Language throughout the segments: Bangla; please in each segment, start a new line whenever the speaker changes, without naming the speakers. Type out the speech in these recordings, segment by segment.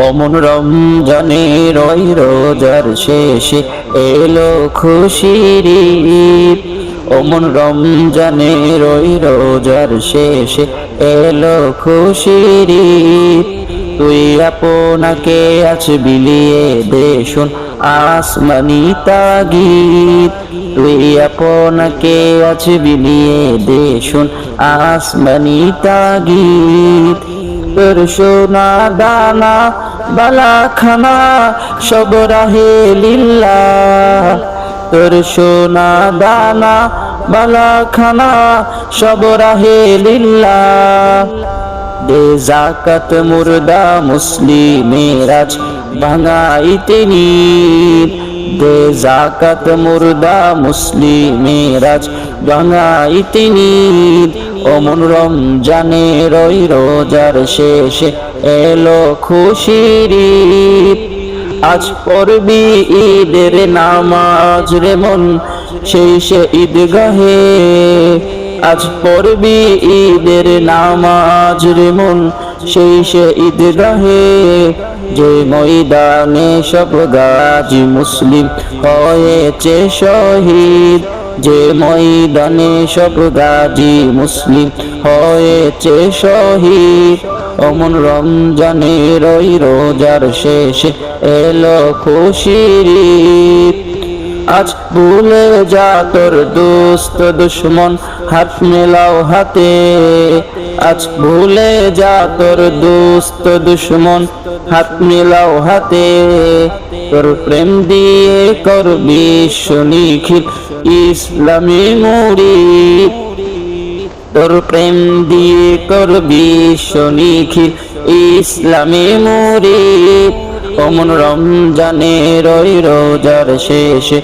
অমন রমজানের ওই রোজার শেষে এলো খুশির ঈদ। অমন রমজানের ওই রোজার শেষে এলো খুশির ঈদ। তুই আপনাকে আজ বিলিয়ে দে শোন আসমানি তাগিদ। তুই আপনাকে আজ বিলিয়ে দে শোন আসমানি তাগিদ। তোর সোনা দানা বালা খানা সব রাহে লিল্লাহ। তোর সোনা দানা বালা খানা সব রাহে লিল্লাহ। দে যাকাত মুর্দা মুসলিমের আজ ভাঙাইতে নিদ। দে যাকাত মুর্দা মুসলিমের আজ ভাঙাইতে নিদ। অমন রমজানের ওই রোজার শেষে এলো খুশির ঈদ। আজ পড়বি ঈদের নামাজ রে মন সেই সে ঈদগাহে। আজ পড়বি ঈদের নামাজ রে মন সেই সে ঈদগাহে। যে ময়দানে সব গাজী মুসলিম হয়েছে শহীদ। যে ময়দানে সব গাজী মুসলিম হয়েছে শহীদ। অমন রমজানের ওই রোজার শেষে এলো খুশির ঈদ। আজ ভুলে যা তোর দোস্ত দুশ্মন হাত মেলাও হাতে। আজ ভুলে যা তোর দোস্ত দুশ্মন হাত মেলাও হাতে। তোর প্রেম দিয়ে করবি নিখিল ইসলামী মুরিদ। তোর প্রেম দিয়ে করবি নিখিল ইসলামী মুরিদ। অমন রমজানের ওই রোজার শেষে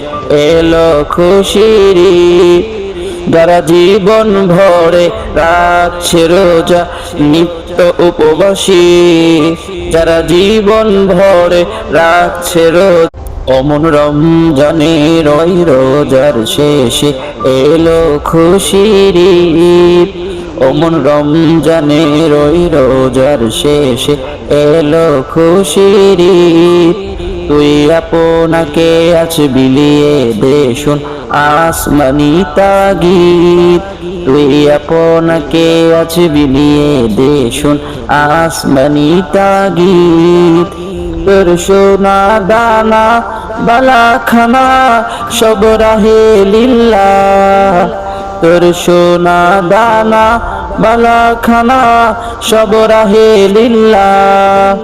এলো খুশির ঈদ। যারা জীবন ভরে রাখছে রোজা নিত্য উপবাসী। যারা জীবন ভরে রাখছে রোজা অমন রমজানের ওই রোজার শেষে এলো খুশির ঈদ। অমন রমজানের ওই রোজার শেষে এলো খুশির ঈদ। তুই আপনাকে আজ বিলিয়ে দে শোন আসমানি তাগিদ। তুই আপনাকে আজ বিলিয়ে দে শোন আসমানি তাগিদ। তোর সোনা দানা বালা খানা সব রাহে লিল্লাহ। তোর সোনা দানা বালা খানা সব রাহে লিল্লাহ।